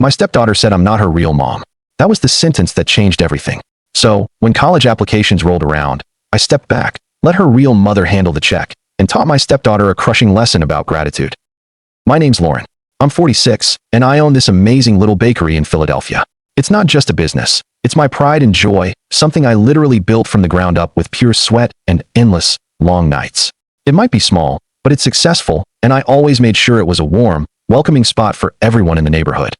My stepdaughter said I'm not her real mom. That was the sentence that changed everything. So, when college applications rolled around, I stepped back, let her real mother handle the check, and taught my stepdaughter a crushing lesson about gratitude. My name's Lauren. I'm 46, and I own this amazing little bakery in Philadelphia. It's not just a business. It's my pride and joy, something I literally built from the ground up with pure sweat and endless, long nights. It might be small, but it's successful, and I always made sure it was a warm, welcoming spot for everyone in the neighborhood.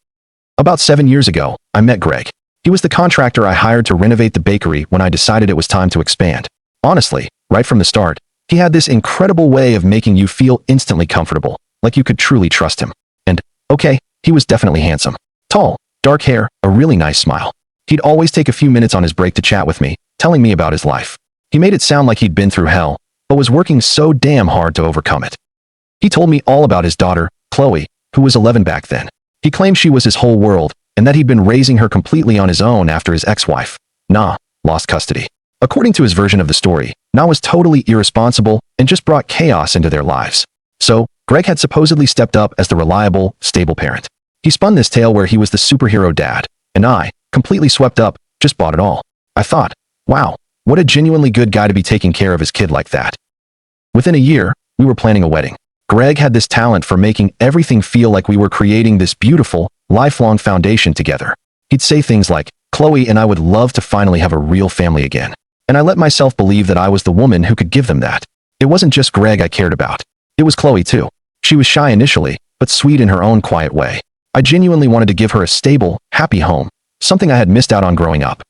About 7 years ago, I met Greg. He was the contractor I hired to renovate the bakery when I decided it was time to expand. Honestly, right from the start, he had this incredible way of making you feel instantly comfortable, like you could truly trust him. And, okay, he was definitely handsome. Tall, dark hair, a really nice smile. He'd always take a few minutes on his break to chat with me, telling me about his life. He made it sound like he'd been through hell, but was working so damn hard to overcome it. He told me all about his daughter, Chloe, who was 11 back then. He claimed she was his whole world, and that he'd been raising her completely on his own after his ex-wife, Na, lost custody. According to his version of the story, Na was totally irresponsible and just brought chaos into their lives. So, Greg had supposedly stepped up as the reliable, stable parent. He spun this tale where he was the superhero dad, and I, completely swept up, just bought it all. I thought, wow, what a genuinely good guy to be taking care of his kid like that. Within a year, we were planning a wedding. Greg had this talent for making everything feel like we were creating this beautiful, lifelong foundation together. He'd say things like, Chloe and I would love to finally have a real family again. And I let myself believe that I was the woman who could give them that. It wasn't just Greg I cared about. It was Chloe too. She was shy initially, but sweet in her own quiet way. I genuinely wanted to give her a stable, happy home, something I had missed out on growing up.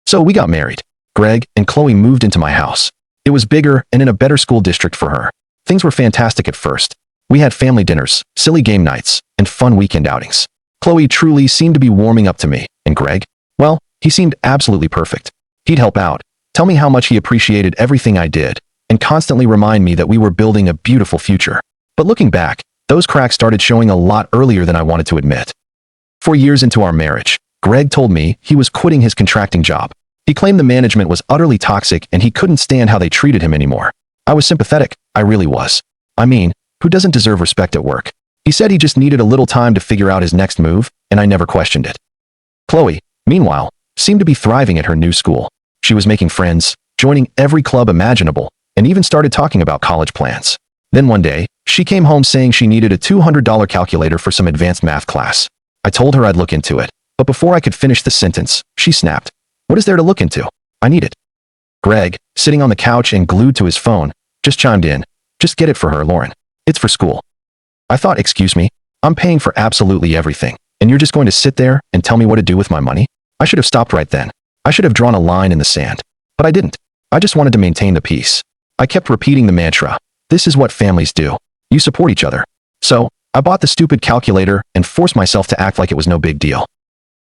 So we got married. Greg and Chloe moved into my house. It was bigger and in a better school district for her. Things were fantastic at first. We had family dinners, silly game nights, and fun weekend outings. Chloe truly seemed to be warming up to me, and Greg, well, he seemed absolutely perfect. He'd help out, tell me how much he appreciated everything I did, and constantly remind me that we were building a beautiful future. But looking back, those cracks started showing a lot earlier than I wanted to admit. 4 years into our marriage, Greg told me he was quitting his contracting job. He claimed the management was utterly toxic and he couldn't stand how they treated him anymore. I was sympathetic, I really was. I mean, who doesn't deserve respect at work? He said he just needed a little time to figure out his next move, and I never questioned it. Chloe, meanwhile, seemed to be thriving at her new school. She was making friends, joining every club imaginable, and even started talking about college plans. Then one day, she came home saying she needed a $200 calculator for some advanced math class. I told her I'd look into it, but before I could finish the sentence, she snapped. What is there to look into? I need it. Greg, sitting on the couch and glued to his phone, just chimed in. Just get it for her, Lauren. It's for school. I thought, excuse me, I'm paying for absolutely everything, and you're just going to sit there and tell me what to do with my money? I should have stopped right then. I should have drawn a line in the sand. But I didn't. I just wanted to maintain the peace. I kept repeating the mantra. This is what families do. You support each other. So, I bought the stupid calculator and forced myself to act like it was no big deal.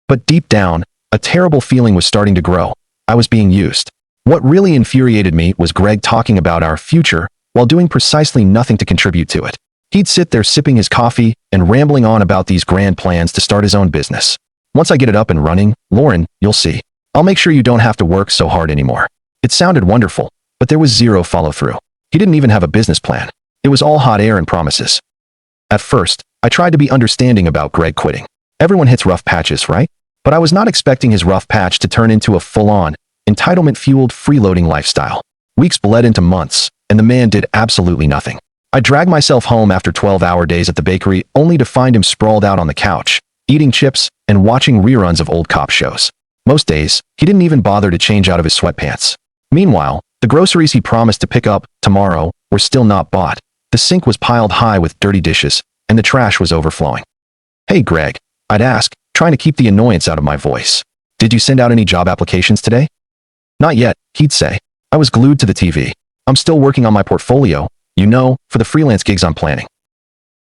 But deep down, a terrible feeling was starting to grow. I was being used. What really infuriated me was Greg talking about our future while doing precisely nothing to contribute to it. He'd sit there sipping his coffee and rambling on about these grand plans to start his own business. Once I get it up and running, Lauren, you'll see. I'll make sure you don't have to work so hard anymore. It sounded wonderful, but there was zero follow-through. He didn't even have a business plan. It was all hot air and promises. At first, I tried to be understanding about Greg quitting. Everyone hits rough patches, right? But I was not expecting his rough patch to turn into a full-on, entitlement-fueled freeloading lifestyle. Weeks bled into months, and the man did absolutely nothing. I dragged myself home after 12-hour days at the bakery only to find him sprawled out on the couch, eating chips and watching reruns of old cop shows. Most days, he didn't even bother to change out of his sweatpants. Meanwhile, the groceries he promised to pick up tomorrow were still not bought. The sink was piled high with dirty dishes, and the trash was overflowing. Hey, Greg, I'd ask, trying to keep the annoyance out of my voice. Did you send out any job applications today? Not yet, he'd say. I was glued to the TV. I'm still working on my portfolio, for the freelance gigs I'm planning.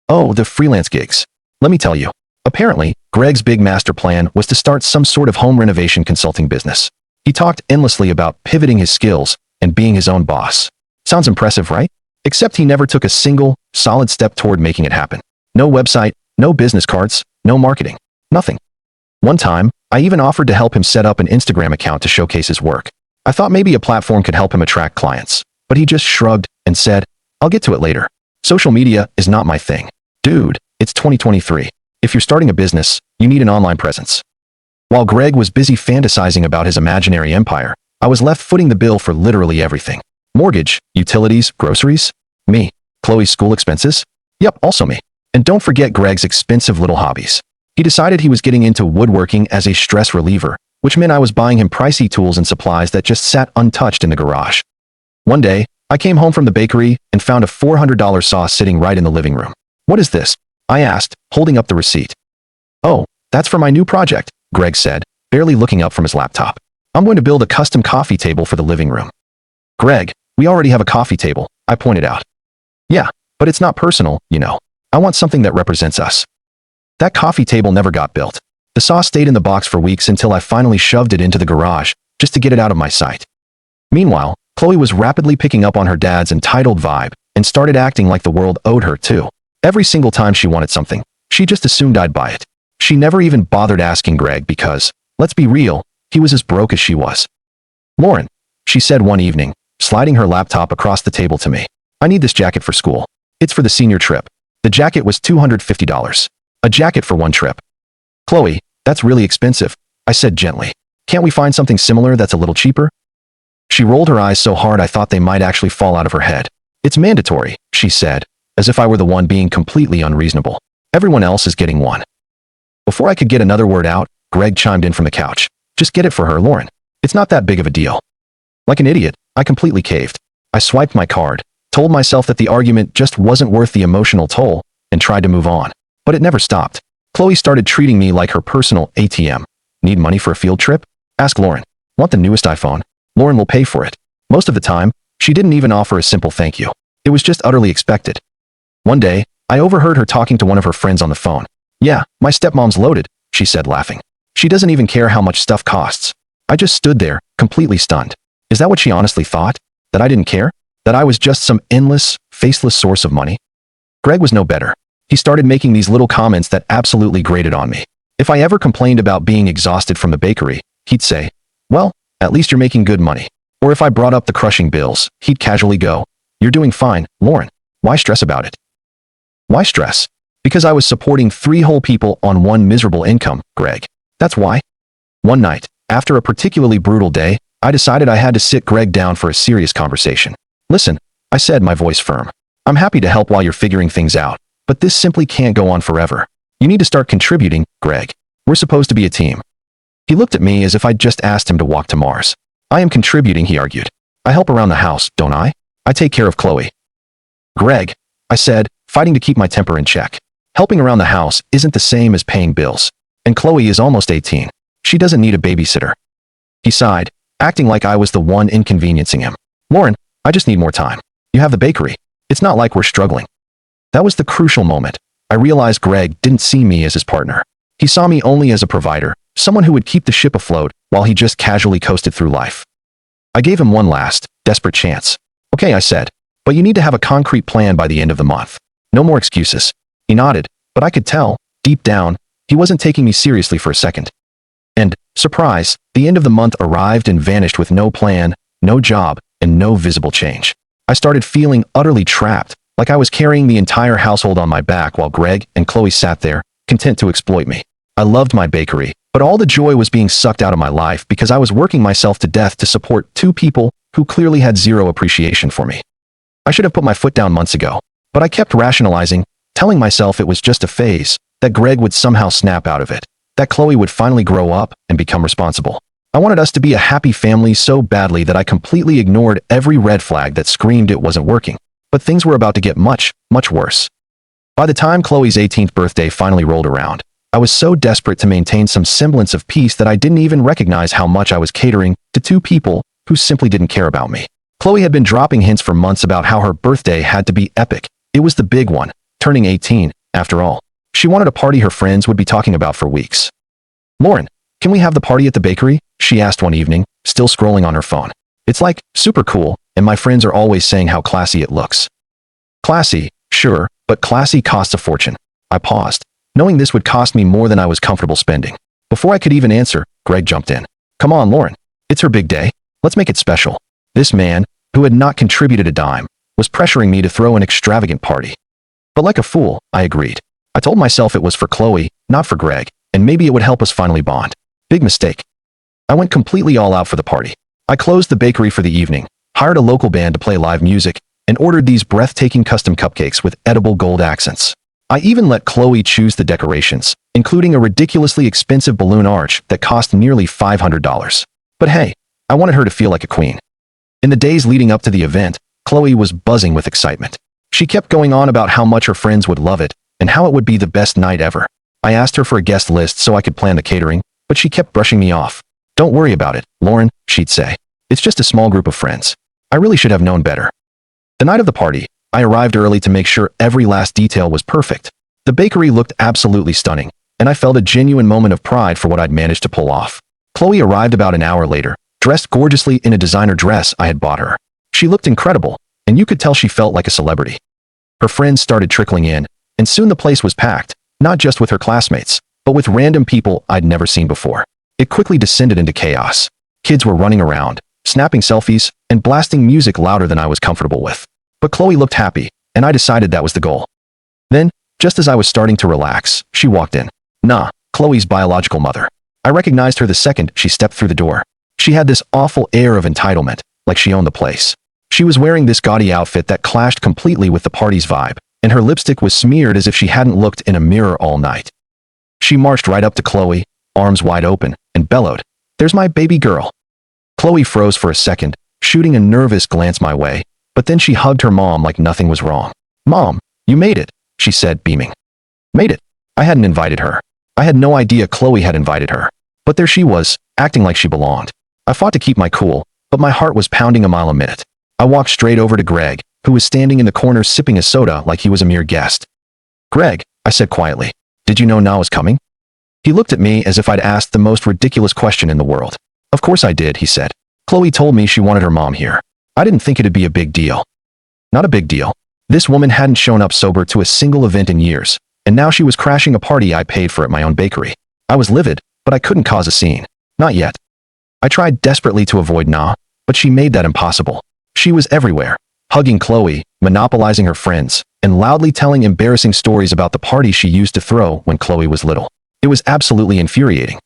Oh, the freelance gigs. Let me tell you. Apparently, Greg's big master plan was to start some sort of home renovation consulting business. He talked endlessly about pivoting his skills and being his own boss. Sounds impressive, right? Except he never took a single, solid step toward making it happen. No website, no business cards, no marketing. Nothing. One time, I even offered to help him set up an Instagram account to showcase his work. I thought maybe a platform could help him attract clients, but he just shrugged and said, I'll get to it later. Social media is not my thing. Dude, it's 2023. If you're starting a business, You need an online presence. While Greg was busy fantasizing about his imaginary empire, I was left footing the bill for literally everything. Mortgage, utilities, groceries. Me. Chloe's school expenses. Yep, also me. And don't forget Greg's expensive little hobbies. He decided he was getting into woodworking as a stress reliever, which meant I was buying him pricey tools and supplies that just sat untouched in the garage. One day, I came home from the bakery and found a $400 sauce sitting right in the living room. What is this? I asked, holding up the receipt. Oh, that's for my new project, Greg said, barely looking up from his laptop. I'm going to build a custom coffee table for the living room. Greg, we already have a coffee table, I pointed out. Yeah, but it's not personal, you know. I want something that represents us. That coffee table never got built. The sauce stayed in the box for weeks until I finally shoved it into the garage, just to get it out of my sight. Meanwhile, Chloe was rapidly picking up on her dad's entitled vibe and started acting like the world owed her too. Every single time she wanted something, she just assumed I'd buy it. She never even bothered asking Greg because, let's be real, he was as broke as she was. Lauren, she said one evening, sliding her laptop across the table to me. I need this jacket for school. It's for the senior trip. The jacket was $250. A jacket for one trip. Chloe, that's really expensive, I said gently. Can't we find something similar that's a little cheaper? She rolled her eyes so hard I thought they might actually fall out of her head. It's mandatory, she said, as if I were the one being completely unreasonable. Everyone else is getting one. Before I could get another word out, Greg chimed in from the couch. Just get it for her, Lauren. It's not that big of a deal. Like an idiot, I completely caved. I swiped my card, told myself that the argument just wasn't worth the emotional toll, and tried to move on. But it never stopped. Chloe started treating me like her personal ATM. Need money for a field trip? Ask Lauren. Want the newest iPhone? Lauren will pay for it. Most of the time, she didn't even offer a simple thank you. It was just utterly expected. One day, I overheard her talking to one of her friends on the phone. Yeah, my stepmom's loaded, she said laughing. She doesn't even care how much stuff costs. I just stood there, completely stunned. Is that what she honestly thought? That I didn't care? That I was just some endless, faceless source of money? Greg was no better. He started making these little comments that absolutely grated on me. If I ever complained about being exhausted from the bakery, he'd say, well, at least you're making good money. Or if I brought up the crushing bills, he'd casually go, you're doing fine, Lauren. Why stress about it? Why stress? Because I was supporting 3 whole people on one miserable income, Greg. That's why. One night, after a particularly brutal day, I decided I had to sit Greg down for a serious conversation. Listen, I said, my voice firm. I'm happy to help while you're figuring things out, but this simply can't go on forever. You need to start contributing, Greg. We're supposed to be a team. He looked at me as if I'd just asked him to walk to Mars. I am contributing, he argued. I help around the house, don't I? I take care of Chloe. Greg, I said, fighting to keep my temper in check. Helping around the house isn't the same as paying bills. And Chloe is almost 18. She doesn't need a babysitter. He sighed, acting like I was the one inconveniencing him. Lauren, I just need more time. You have the bakery. It's not like we're struggling. That was the crucial moment. I realized Greg didn't see me as his partner. He saw me only as a provider, someone who would keep the ship afloat while he just casually coasted through life. I gave him one last, desperate chance. Okay, I said, but you need to have a concrete plan by the end of the month. No more excuses. He nodded, but I could tell, deep down, he wasn't taking me seriously for a second. And, surprise, the end of the month arrived and vanished with no plan, no job, and no visible change. I started feeling utterly trapped, like I was carrying the entire household on my back while Greg and Chloe sat there, content to exploit me. I loved my bakery, but all the joy was being sucked out of my life because I was working myself to death to support 2 people who clearly had zero appreciation for me. I should have put my foot down months ago, but I kept rationalizing, telling myself it was just a phase, that Greg would somehow snap out of it, that Chloe would finally grow up and become responsible. I wanted us to be a happy family so badly that I completely ignored every red flag that screamed it wasn't working. But things were about to get much, much worse. By the time Chloe's 18th birthday finally rolled around, I was so desperate to maintain some semblance of peace that I didn't even recognize how much I was catering to 2 people who simply didn't care about me. Chloe had been dropping hints for months about how her birthday had to be epic. It was the big one, turning 18, after all. She wanted a party her friends would be talking about for weeks. Lauren, can we have the party at the bakery? She asked one evening, still scrolling on her phone. It's like, super cool, and my friends are always saying how classy it looks. Classy, sure, but classy costs a fortune. I paused, knowing this would cost me more than I was comfortable spending. Before I could even answer, Greg jumped in. Come on, Lauren. It's her big day. Let's make it special. This man, who had not contributed a dime, was pressuring me to throw an extravagant party. But like a fool, I agreed. I told myself it was for Chloe, not for Greg, and maybe it would help us finally bond. Big mistake. I went completely all out for the party. I closed the bakery for the evening, hired a local band to play live music, and ordered these breathtaking custom cupcakes with edible gold accents. I even let Chloe choose the decorations, including a ridiculously expensive balloon arch that cost nearly $500. But hey, I wanted her to feel like a queen. In the days leading up to the event, Chloe was buzzing with excitement. She kept going on about how much her friends would love it and how it would be the best night ever. I asked her for a guest list so I could plan the catering, but she kept brushing me off. "Don't worry about it, Lauren," she'd say. "It's just a small group of friends." I really should have known better. The night of the party, I arrived early to make sure every last detail was perfect. The bakery looked absolutely stunning, and I felt a genuine moment of pride for what I'd managed to pull off. Chloe arrived about an hour later, dressed gorgeously in a designer dress I had bought her. She looked incredible, and you could tell she felt like a celebrity. Her friends started trickling in, and soon the place was packed, not just with her classmates, but with random people I'd never seen before. It quickly descended into chaos. Kids were running around, snapping selfies, and blasting music louder than I was comfortable with. But Chloe looked happy, and I decided that was the goal. Then, just as I was starting to relax, she walked in. Chloe's biological mother. I recognized her the second she stepped through the door. She had this awful air of entitlement, like she owned the place. She was wearing this gaudy outfit that clashed completely with the party's vibe, and her lipstick was smeared as if she hadn't looked in a mirror all night. She marched right up to Chloe, arms wide open, and bellowed, "There's my baby girl." Chloe froze for a second, shooting a nervous glance my way, but then she hugged her mom like nothing was wrong. "Mom, you made it," she said, beaming. Made it? I hadn't invited her. I had no idea Chloe had invited her. But there she was, acting like she belonged. I fought to keep my cool, but my heart was pounding a mile a minute. I walked straight over to Greg, who was standing in the corner sipping a soda like he was a mere guest. "Greg," I said quietly, "did you know Na was coming?" He looked at me as if I'd asked the most ridiculous question in the world. "Of course I did," he said. "Chloe told me she wanted her mom here. I didn't think it'd be a big deal." Not a big deal. This woman hadn't shown up sober to a single event in years, and now she was crashing a party I paid for at my own bakery. I was livid, but I couldn't cause a scene. Not yet. I tried desperately to avoid Na, but she made that impossible. She was everywhere, hugging Chloe, monopolizing her friends, and loudly telling embarrassing stories about the party she used to throw when Chloe was little. It was absolutely infuriating.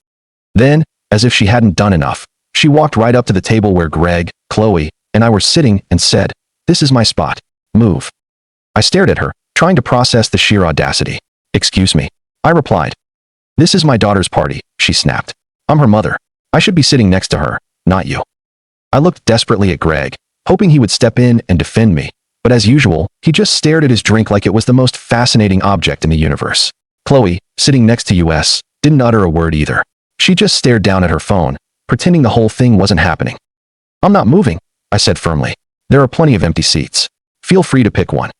Then, as if she hadn't done enough, she walked right up to the table where Greg, Chloe, and I were sitting and said, "This is my spot. Move." I stared at her, trying to process the sheer audacity. "Excuse me," I replied. "This is my daughter's party," she snapped. "I'm her mother. I should be sitting next to her, not you." I looked desperately at Greg, hoping he would step in and defend me, but as usual, he just stared at his drink like it was the most fascinating object in the universe. Chloe, sitting next to us, didn't utter a word either. She just stared down at her phone, pretending the whole thing wasn't happening. "I'm not moving," I said firmly. "There are plenty of empty seats. Feel free to pick one."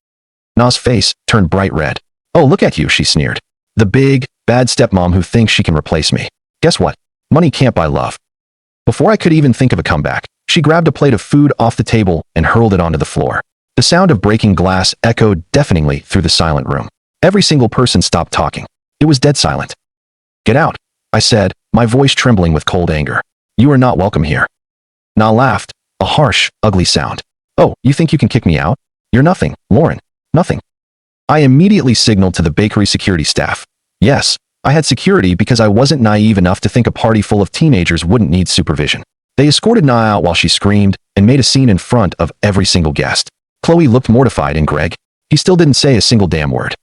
Na's face turned bright red. "Oh, look at you," she sneered. "The big, bad stepmom who thinks she can replace me. Guess what? Money can't buy love." Before I could even think of a comeback, she grabbed a plate of food off the table and hurled it onto the floor. The sound of breaking glass echoed deafeningly through the silent room. Every single person stopped talking. It was dead silent. "Get out," I said, my voice trembling with cold anger. "You are not welcome here." Na laughed, a harsh, ugly sound. "Oh, you think you can kick me out? You're nothing, Lauren. Nothing." I immediately signaled to the bakery security staff. Yes, I had security because I wasn't naive enough to think a party full of teenagers wouldn't need supervision. They escorted Na out while she screamed and made a scene in front of every single guest. Chloe looked mortified, and Greg, he still didn't say a single damn word.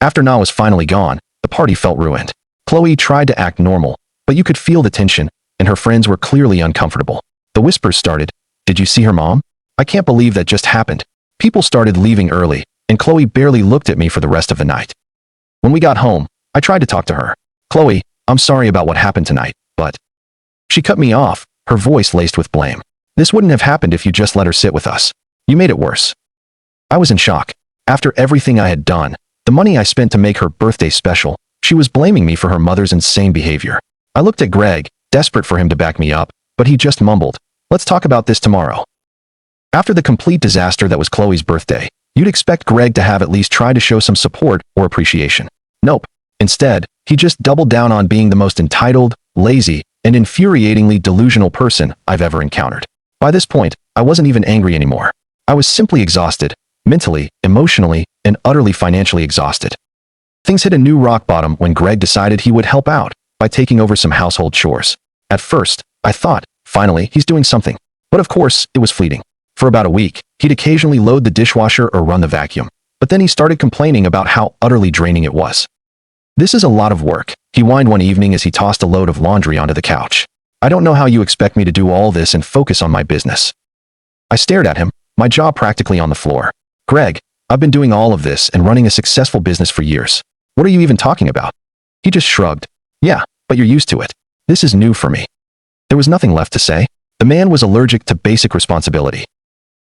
After Na was finally gone, the party felt ruined. Chloe tried to act normal, but you could feel the tension, and her friends were clearly uncomfortable. The whispers started. "Did you see her mom? I can't believe that just happened." People started leaving early, and Chloe barely looked at me for the rest of the night. When we got home, I tried to talk to her. "Chloe, I'm sorry about what happened tonight, but..." She cut me off, her voice laced with blame. "This wouldn't have happened if you just let her sit with us. You made it worse." I was in shock. After everything I had done, the money I spent to make her birthday special, she was blaming me for her mother's insane behavior. I looked at Greg, desperate for him to back me up, but he just mumbled, "Let's talk about this tomorrow." After the complete disaster that was Chloe's birthday, you'd expect Greg to have at least tried to show some support or appreciation. Nope. Instead, he just doubled down on being the most entitled, lazy, and infuriatingly delusional person I've ever encountered. By this point, I wasn't even angry anymore. I was simply exhausted, mentally, emotionally, and utterly financially exhausted. Things hit a new rock bottom when Greg decided he would help out by taking over some household chores. At first, I thought, finally, he's doing something. But of course, it was fleeting. For about a week, he'd occasionally load the dishwasher or run the vacuum. But then he started complaining about how utterly draining it was. "This is a lot of work," he whined one evening as he tossed a load of laundry onto the couch. "I don't know how you expect me to do all this and focus on my business." I stared at him, my jaw practically on the floor. "Greg, I've been doing all of this and running a successful business for years. What are you even talking about?" He just shrugged. "Yeah, but you're used to it. This is new for me." There was nothing left to say. The man was allergic to basic responsibility.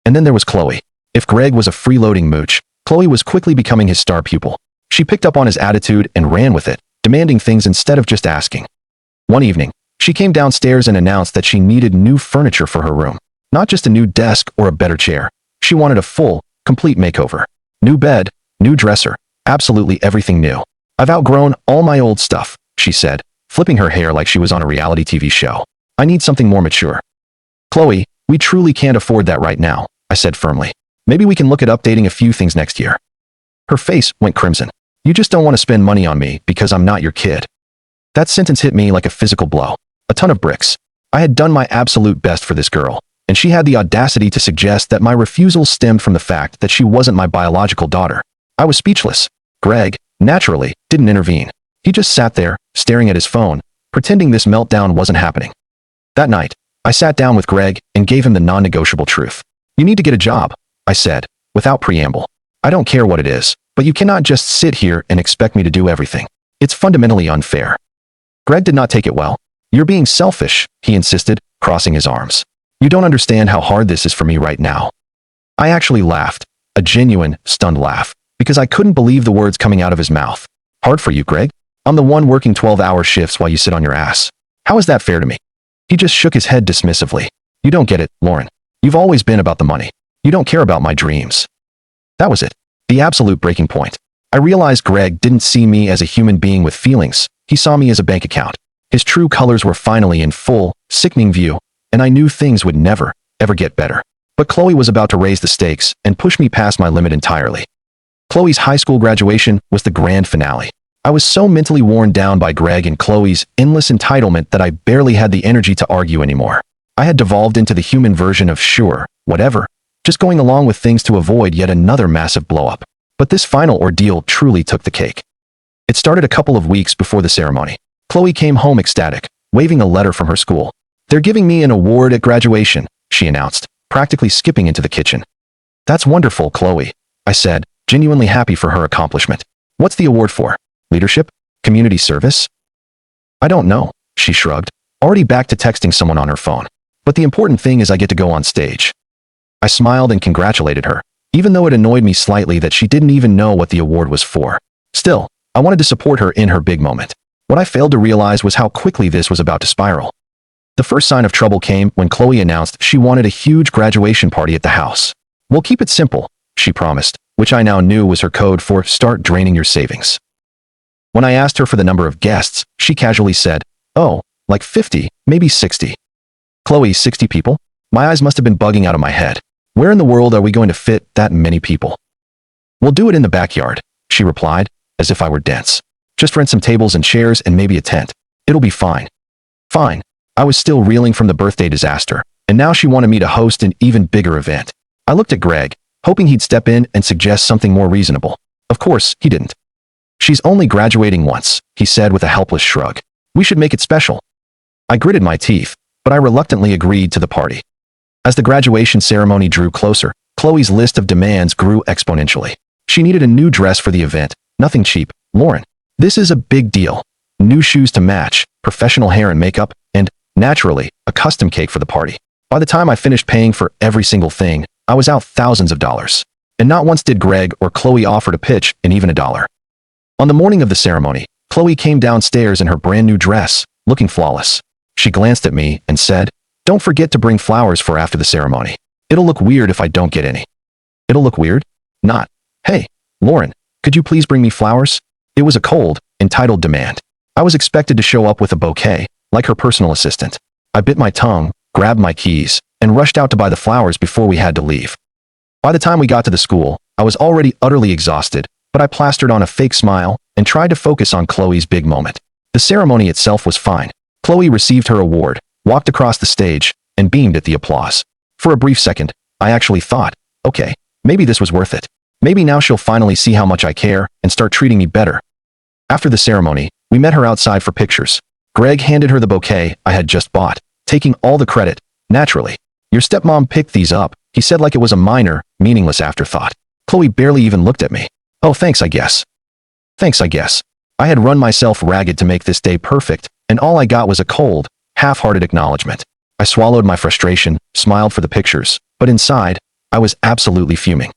And then there was Chloe. If Greg was a freeloading mooch, Chloe was quickly becoming his star pupil. She picked up on his attitude and ran with it, demanding things instead of just asking. One evening, she came downstairs and announced that she needed new furniture for her room. Not just a new desk or a better chair. She wanted a full, complete makeover. New bed, new dresser, absolutely everything new. "I've outgrown all my old stuff," she said, flipping her hair like she was on a reality TV show. "I need something more mature." "Chloe, we truly can't afford that right now," I said firmly. "Maybe we can look at updating a few things next year." Her face went crimson. "You just don't want to spend money on me because I'm not your kid." That sentence hit me like a physical blow. A ton of bricks. I had done my absolute best for this girl, and she had the audacity to suggest that my refusal stemmed from the fact that she wasn't my biological daughter. I was speechless. Greg, naturally, didn't intervene. He just sat there, staring at his phone, pretending this meltdown wasn't happening. That night, I sat down with Greg and gave him the non-negotiable truth. "You need to get a job," I said, without preamble. "I don't care what it is, but you cannot just sit here and expect me to do everything. It's fundamentally unfair." Greg did not take it well. "You're being selfish," he insisted, crossing his arms. "You don't understand how hard this is for me right now." I actually laughed, a genuine, stunned laugh, because I couldn't believe the words coming out of his mouth. "Hard for you, Greg? I'm the one working 12-hour shifts while you sit on your ass. How is that fair to me?" He just shook his head dismissively. "You don't get it, Lauren. You've always been about the money. You don't care about my dreams." That was it. The absolute breaking point. I realized Greg didn't see me as a human being with feelings. He saw me as a bank account. His true colors were finally in full, sickening view, and I knew things would never, ever get better. But Chloe was about to raise the stakes and push me past my limit entirely. Chloe's high school graduation was the grand finale. I was so mentally worn down by Greg and Chloe's endless entitlement that I barely had the energy to argue anymore. I had devolved into the human version of sure, whatever, just going along with things to avoid yet another massive blow-up. But this final ordeal truly took the cake. It started a couple of weeks before the ceremony. Chloe came home ecstatic, waving a letter from her school. "They're giving me an award at graduation," she announced, practically skipping into the kitchen. "That's wonderful, Chloe," I said, genuinely happy for her accomplishment. "What's the award for? Leadership? Community service?" "I don't know," she shrugged, already back to texting someone on her phone. "But the important thing is I get to go on stage." I smiled and congratulated her, even though it annoyed me slightly that she didn't even know what the award was for. Still, I wanted to support her in her big moment. What I failed to realize was how quickly this was about to spiral. The first sign of trouble came when Chloe announced she wanted a huge graduation party at the house. "We'll keep it simple," she promised, which I now knew was her code for start draining your savings. When I asked her for the number of guests, she casually said, "Oh, like 50, maybe 60. "Chloe, 60 people? My eyes must have been bugging out of my head. Where in the world are we going to fit that many people?" "We'll do it in the backyard," she replied, as if I were dense. "Just rent some tables and chairs and maybe a tent. It'll be fine." Fine. I was still reeling from the birthday disaster, and now she wanted me to host an even bigger event. I looked at Greg, hoping he'd step in and suggest something more reasonable. Of course, he didn't. "She's only graduating once," he said with a helpless shrug. "We should make it special." I gritted my teeth, but I reluctantly agreed to the party. As the graduation ceremony drew closer, Chloe's list of demands grew exponentially. She needed a new dress for the event, nothing cheap. "Lauren, this is a big deal. New shoes to match, professional hair and makeup, and, naturally, a custom cake for the party." By the time I finished paying for every single thing, I was out thousands of dollars. And not once did Greg or Chloe offer to pitch in even a dollar. On the morning of the ceremony, Chloe came downstairs in her brand new dress, looking flawless. She glanced at me and said, "Don't forget to bring flowers for after the ceremony. It'll look weird if I don't get any." It'll look weird? Not, "Hey, Lauren, could you please bring me flowers?" It was a cold, entitled demand. I was expected to show up with a bouquet, like her personal assistant. I bit my tongue, grabbed my keys, and rushed out to buy the flowers before we had to leave. By the time we got to the school, I was already utterly exhausted, but I plastered on a fake smile and tried to focus on Chloe's big moment. The ceremony itself was fine. Chloe received her award, walked across the stage, and beamed at the applause. For a brief second, I actually thought, okay, maybe this was worth it. Maybe now she'll finally see how much I care and start treating me better. After the ceremony, we met her outside for pictures. Greg handed her the bouquet I had just bought, taking all the credit, naturally. Your stepmom picked these up, he said like it was a minor, meaningless afterthought. Chloe barely even looked at me. Oh, thanks, I guess. Thanks, I guess. I had run myself ragged to make this day perfect, and all I got was a cold, half-hearted acknowledgement. I swallowed my frustration, smiled for the pictures, but inside, I was absolutely fuming.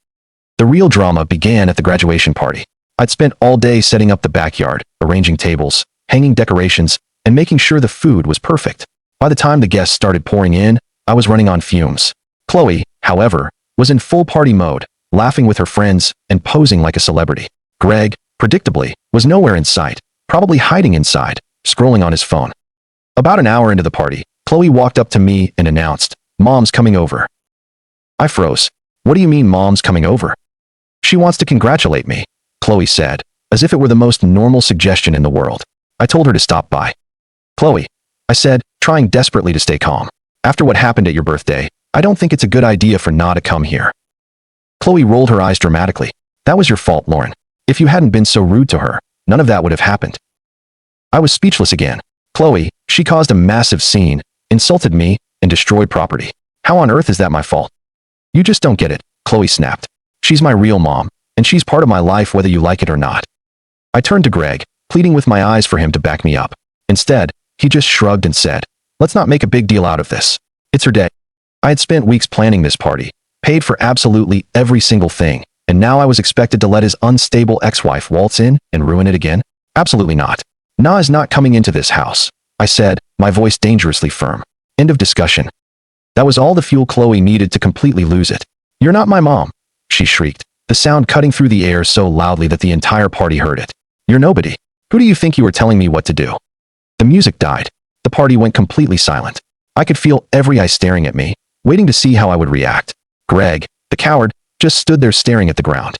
The real drama began at the graduation party. I'd spent all day setting up the backyard, arranging tables, hanging decorations, and making sure the food was perfect. By the time the guests started pouring in, I was running on fumes. Chloe, however, was in full party mode, laughing with her friends and posing like a celebrity. Greg, predictably, was nowhere in sight, probably hiding inside, scrolling on his phone. About an hour into the party, Chloe walked up to me and announced, "Mom's coming over." I froze. What do you mean Mom's coming over? She wants to congratulate me, Chloe said, as if it were the most normal suggestion in the world. I told her to stop by. Chloe, I said, trying desperately to stay calm. After what happened at your birthday, I don't think it's a good idea for Na to come here. Chloe rolled her eyes dramatically. That was your fault, Lauren. If you hadn't been so rude to her, none of that would have happened. I was speechless again. Chloe, she caused a massive scene, insulted me, and destroyed property. How on earth is that my fault? You just don't get it, Chloe snapped. She's my real mom, and she's part of my life whether you like it or not. I turned to Greg, pleading with my eyes for him to back me up. Instead, he just shrugged and said, "Let's not make a big deal out of this. It's her day." I had spent weeks planning this party, paid for absolutely every single thing, and now I was expected to let his unstable ex-wife waltz in and ruin it again? Absolutely not. Na is not coming into this house, I said, my voice dangerously firm. End of discussion. That was all the fuel Chloe needed to completely lose it. "You're not my mom," she shrieked, the sound cutting through the air so loudly that the entire party heard it. "You're nobody. Who do you think you were telling me what to do?" The music died. The party went completely silent. I could feel every eye staring at me, waiting to see how I would react. Greg, the coward, just stood there staring at the ground.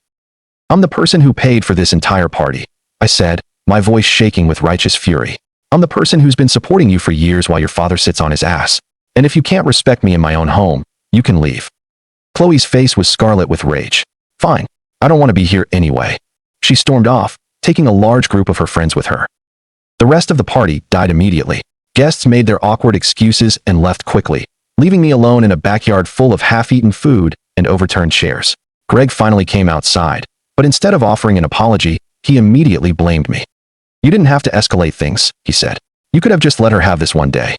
"I'm the person who paid for this entire party," I said, my voice shaking with righteous fury. "I'm the person who's been supporting you for years while your father sits on his ass. And if you can't respect me in my own home, you can leave." Chloe's face was scarlet with rage. "Fine. I don't want to be here anyway." She stormed off, taking a large group of her friends with her. The rest of the party died immediately. Guests made their awkward excuses and left quickly, leaving me alone in a backyard full of half-eaten food and overturned chairs. Greg finally came outside, but instead of offering an apology, he immediately blamed me. "You didn't have to escalate things," he said. "You could have just let her have this one day."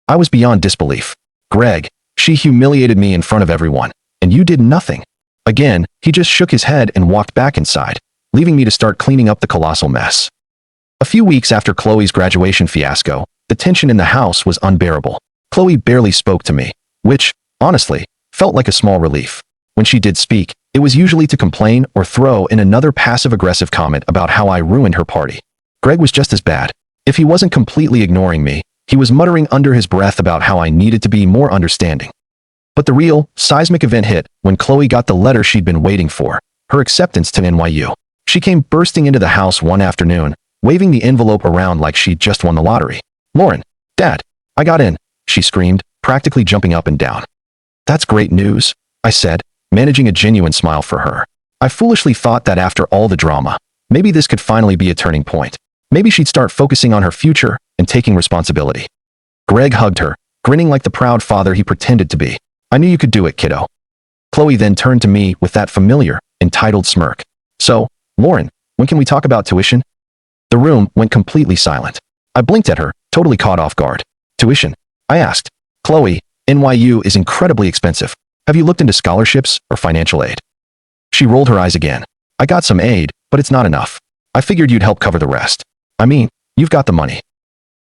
I was beyond disbelief. "Greg, she humiliated me in front of everyone, and you did nothing." Again, he just shook his head and walked back inside, leaving me to start cleaning up the colossal mess. A few weeks after Chloe's graduation fiasco, the tension in the house was unbearable. Chloe barely spoke to me, which, honestly, felt like a small relief. When she did speak, it was usually to complain or throw in another passive-aggressive comment about how I ruined her party. Greg was just as bad. If he wasn't completely ignoring me, he was muttering under his breath about how I needed to be more understanding. But the real, seismic event hit when Chloe got the letter she'd been waiting for, her acceptance to NYU. She came bursting into the house one afternoon, waving the envelope around like she'd just won the lottery. "Lauren, Dad, I got in," she screamed, practically jumping up and down. "That's great news," I said, managing a genuine smile for her. I foolishly thought that after all the drama, maybe this could finally be a turning point. Maybe she'd start focusing on her future and taking responsibility. Greg hugged her, grinning like the proud father he pretended to be. "I knew you could do it, kiddo." Chloe then turned to me with that familiar, entitled smirk. "So, Lauren, when can we talk about tuition?" The room went completely silent. I blinked at her, totally caught off guard. "Tuition?" I asked. "Chloe, NYU is incredibly expensive. Have you looked into scholarships or financial aid?" She rolled her eyes again. "I got some aid, but it's not enough. I figured you'd help cover the rest. I mean, you've got the money."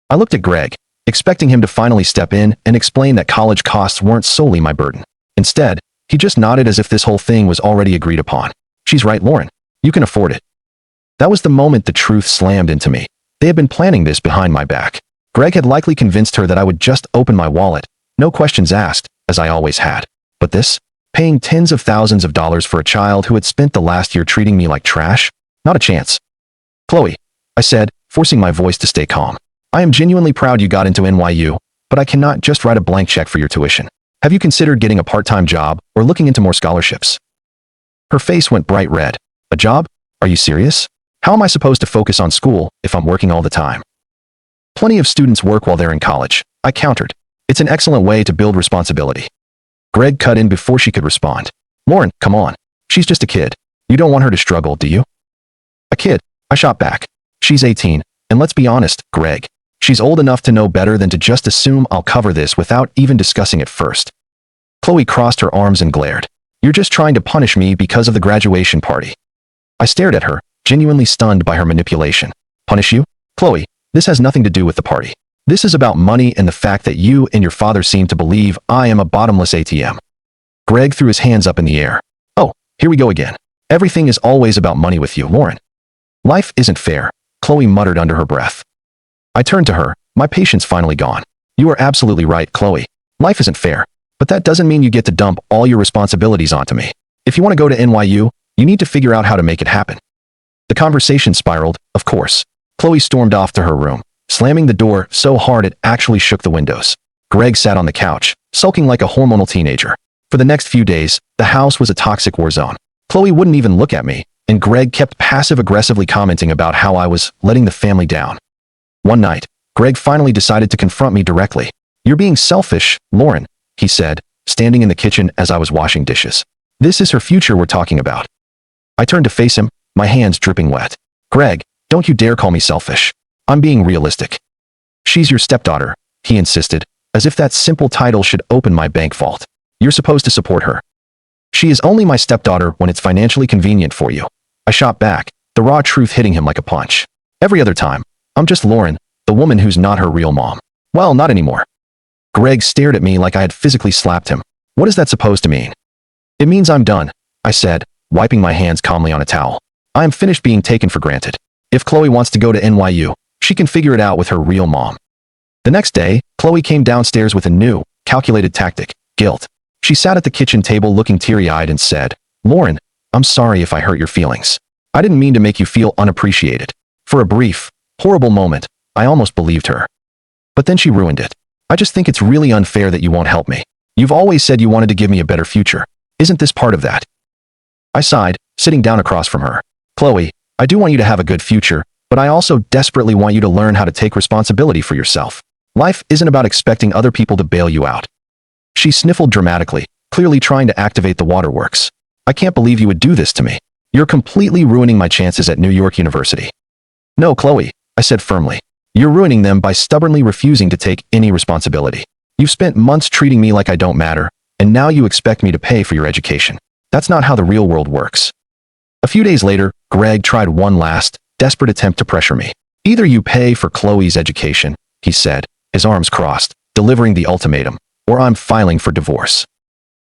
I looked at Greg, expecting him to finally step in and explain that college costs weren't solely my burden. Instead, he just nodded as if this whole thing was already agreed upon. "She's right, Lauren. You can afford it." That was the moment the truth slammed into me. They had been planning this behind my back. Greg had likely convinced her that I would just open my wallet, no questions asked, as I always had. But this? Paying tens of thousands of dollars for a child who had spent the last year treating me like trash? Not a chance. "Chloe, I said, forcing my voice to stay calm. I am genuinely proud you got into NYU, but I cannot just write a blank check for your tuition. Have you considered getting a part-time job or looking into more scholarships? Her face went bright red. A job? Are you serious? How am I supposed to focus on school if I'm working all the time? Plenty of students work while they're in college, I countered. It's an excellent way to build responsibility. Greg cut in before she could respond. Lauren, come on. She's just a kid. You don't want her to struggle, do you? A kid, I shot back. She's 18, and let's be honest, Greg. She's old enough to know better than to just assume I'll cover this without even discussing it first. Chloe crossed her arms and glared. You're just trying to punish me because of the graduation party. I stared at her, genuinely stunned by her manipulation. Punish you? Chloe, this has nothing to do with the party. This is about money and the fact that you and your father seem to believe I am a bottomless ATM. Greg threw his hands up in the air. Oh, here we go again. Everything is always about money with you, Lauren. Life isn't fair, Chloe muttered under her breath. I turned to her, my patience finally gone. You are absolutely right, Chloe. Life isn't fair, but that doesn't mean you get to dump all your responsibilities onto me. If you want to go to NYU, you need to figure out how to make it happen. The conversation spiraled, of course. Chloe stormed off to her room, slamming the door so hard it actually shook the windows. Greg sat on the couch, sulking like a hormonal teenager. For the next few days, the house was a toxic war zone. Chloe wouldn't even look at me, and Greg kept passive-aggressively commenting about how I was letting the family down. One night, Greg finally decided to confront me directly. You're being selfish, Lauren, he said, standing in the kitchen as I was washing dishes. This is her future we're talking about. I turned to face him, my hands dripping wet. Greg, don't you dare call me selfish. I'm being realistic. She's your stepdaughter, he insisted, as if that simple title should open my bank vault. You're supposed to support her. She is only my stepdaughter when it's financially convenient for you. I shot back, the raw truth hitting him like a punch. Every other time, I'm just Lauren, the woman who's not her real mom. Well, not anymore. Greg stared at me like I had physically slapped him. What is that supposed to mean? It means I'm done, I said, wiping my hands calmly on a towel. I am finished being taken for granted. If Chloe wants to go to NYU, she can figure it out with her real mom. The next day, Chloe came downstairs with a new, calculated tactic, guilt. She sat at the kitchen table looking teary-eyed and said, Lauren, I'm sorry if I hurt your feelings. I didn't mean to make you feel unappreciated. For a brief, horrible moment, I almost believed her. But then she ruined it. I just think it's really unfair that you won't help me. You've always said you wanted to give me a better future. Isn't this part of that? I sighed, sitting down across from her. Chloe, I do want you to have a good future, but I also desperately want you to learn how to take responsibility for yourself. Life isn't about expecting other people to bail you out. She sniffled dramatically, clearly trying to activate the waterworks. I can't believe you would do this to me. You're completely ruining my chances at New York University. No, Chloe, I said firmly. You're ruining them by stubbornly refusing to take any responsibility. You've spent months treating me like I don't matter, and now you expect me to pay for your education. That's not how the real world works. A few days later, Greg tried one last, desperate attempt to pressure me. Either you pay for Chloe's education, he said, his arms crossed, delivering the ultimatum, or I'm filing for divorce.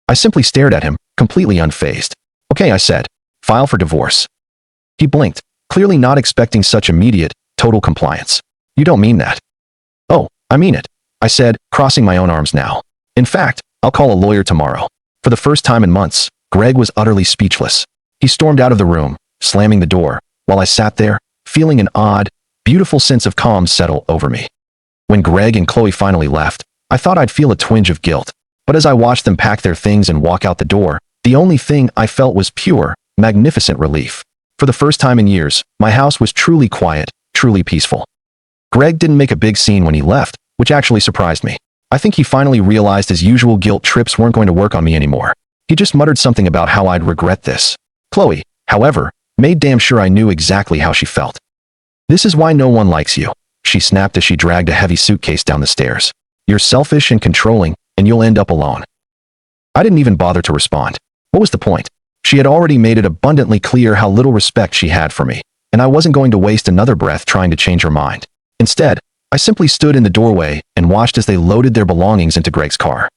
I simply stared at him, completely unfazed. Okay, I said, file for divorce. He blinked, clearly not expecting such immediate, total compliance. You don't mean that. Oh, I mean it, I said, crossing my own arms now. In fact, I'll call a lawyer tomorrow. For the first time in months, Greg was utterly speechless. He stormed out of the room, slamming the door, while I sat there, feeling an odd, beautiful sense of calm settle over me. When Greg and Chloe finally left, I thought I'd feel a twinge of guilt, but as I watched them pack their things and walk out the door, the only thing I felt was pure, magnificent relief. For the first time in years, my house was truly quiet, truly peaceful. Greg didn't make a big scene when he left, which actually surprised me. I think he finally realized his usual guilt trips weren't going to work on me anymore. He just muttered something about how I'd regret this. Chloe, however, made damn sure I knew exactly how she felt. This is why no one likes you, she snapped as she dragged a heavy suitcase down the stairs. You're selfish and controlling, and you'll end up alone. I didn't even bother to respond. What was the point? She had already made it abundantly clear how little respect she had for me, and I wasn't going to waste another breath trying to change her mind. Instead, I simply stood in the doorway and watched as they loaded their belongings into Greg's car.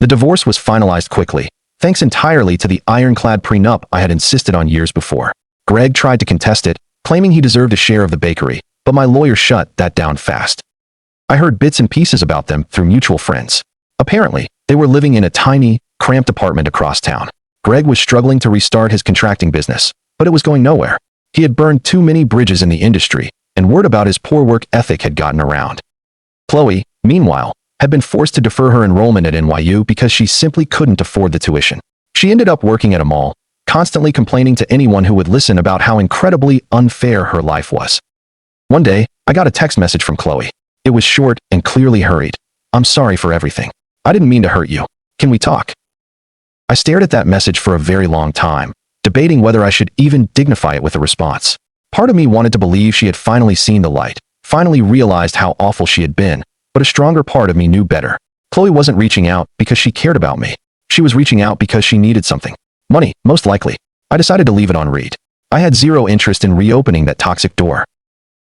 The divorce was finalized quickly, thanks entirely to the ironclad prenup I had insisted on years before. Greg tried to contest it, claiming he deserved a share of the bakery, but my lawyer shut that down fast. I heard bits and pieces about them through mutual friends. Apparently, they were living in a tiny, cramped apartment across town. Greg was struggling to restart his contracting business, but it was going nowhere. He had burned too many bridges in the industry, and word about his poor work ethic had gotten around. Chloe, meanwhile, had been forced to defer her enrollment at NYU because she simply couldn't afford the tuition. She ended up working at a mall, constantly complaining to anyone who would listen about how incredibly unfair her life was. One day, I got a text message from Chloe. It was short and clearly hurried. "I'm sorry for everything. I didn't mean to hurt you. Can we talk?" I stared at that message for a very long time, debating whether I should even dignify it with a response. Part of me wanted to believe she had finally seen the light, finally realized how awful she had been, but a stronger part of me knew better. Chloe wasn't reaching out because she cared about me. She was reaching out because she needed something. Money, most likely. I decided to leave it on read. I had zero interest in reopening that toxic door.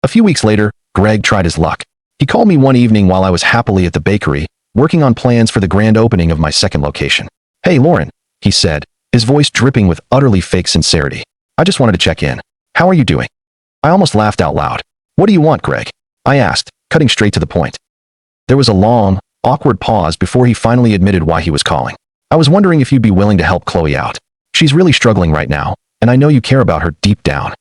A few weeks later, Greg tried his luck. He called me one evening while I was happily at the bakery, working on plans for the grand opening of my second location. "Hey, Lauren," he said, his voice dripping with utterly fake sincerity. "I just wanted to check in. How are you doing?" I almost laughed out loud. "What do you want, Greg?" I asked, cutting straight to the point. There was a long, awkward pause before he finally admitted why he was calling. "I was wondering if you'd be willing to help Chloe out. She's really struggling right now, and I know you care about her deep down."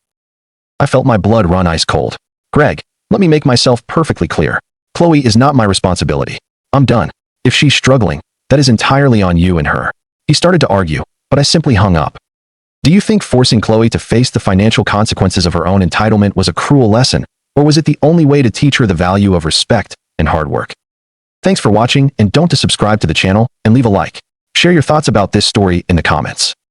I felt my blood run ice cold. "Greg, let me make myself perfectly clear. Chloe is not my responsibility. I'm done. If she's struggling, that is entirely on you and her." He started to argue, but I simply hung up. Do you think forcing Chloe to face the financial consequences of her own entitlement was a cruel lesson, or was it the only way to teach her the value of respect and hard work? Thanks for watching, and don't to subscribe to the channel and leave a like. Share your thoughts about this story in the comments.